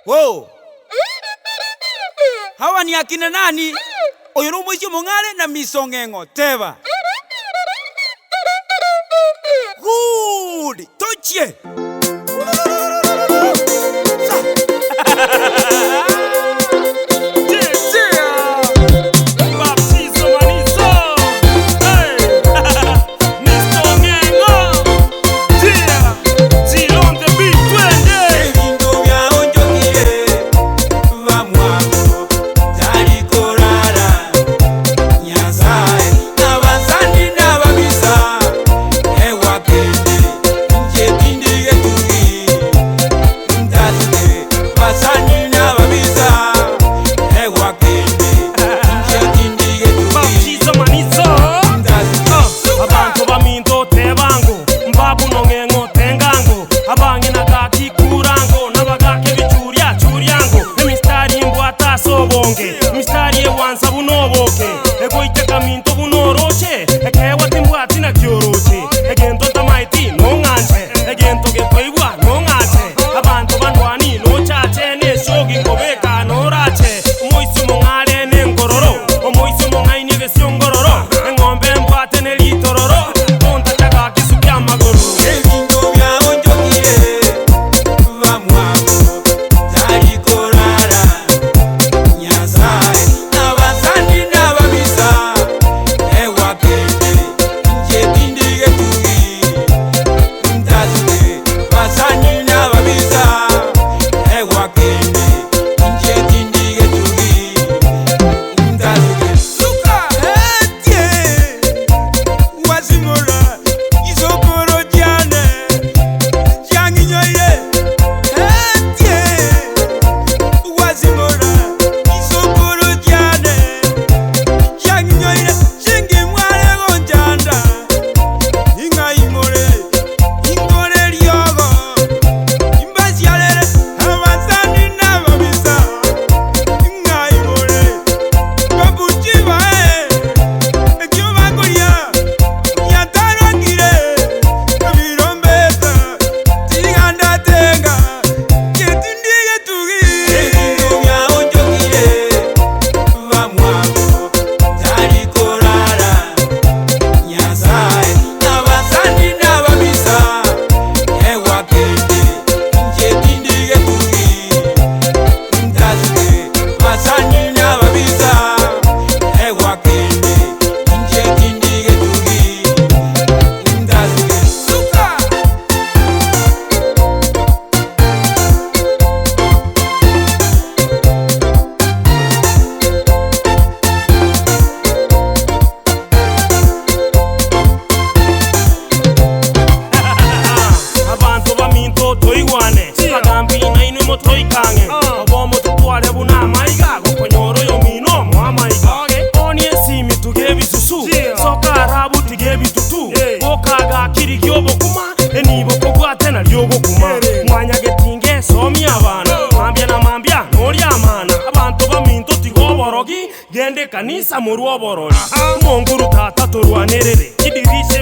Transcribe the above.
Wow. Hawa ni akina nani? Oyo no mwisho mongale na Mr.Ong'Eng'O teba. Good. Tochie. Mistari wanza bunoboke ego iteka minto bunoroche ekewa timbwati na kyoroche egento tamaiti no nganje egento gepoibwa no nganje abantu bandwani no chache ne shogi kobeka no rache moisi mongale ne ngororo omoisi mongaini gesiongororo engombe mbwate ne litororo tonta chaka kisupya magoro Ebinto Biaonchokire vamwako talikorara Nyasaye abasandi n'ababisa ewakende nje tindige tugi ntazike basandi n'ababisa ewakende nje tindige tugi ntazike suka etie wazimora isokoro jane janginyoye etie wazimora isokoro jane janginyoye shingi mwale gonjanda inga ingore lyogo imbasialere abasani n'ababisa inga ingore babuchibae ekyobakolia yatarwakire kabirombesa tigandatenga ketindige tugi Ebinto Biaonchokire vamwako talikorara Nyasaye abasandi n'ababisa ewakende nje tindige tugi ntazike basandi n'ababisa ewakende nje tindige tugi ntazike suka abantu baminto toigwane bagambi nainu motoikange obomo tutware buna maiga gokonyoro yo mino mwa maiga oni esimi tugebi susu soka rabu tigebi tutu okaga kirigyo bokuma enibo kogwate na lyogo kuma mwanya getinge somi abana mambya nori amana abantu baminto tigoborogi gende kanisa muruoborori monguru tata torwanerere kidirishe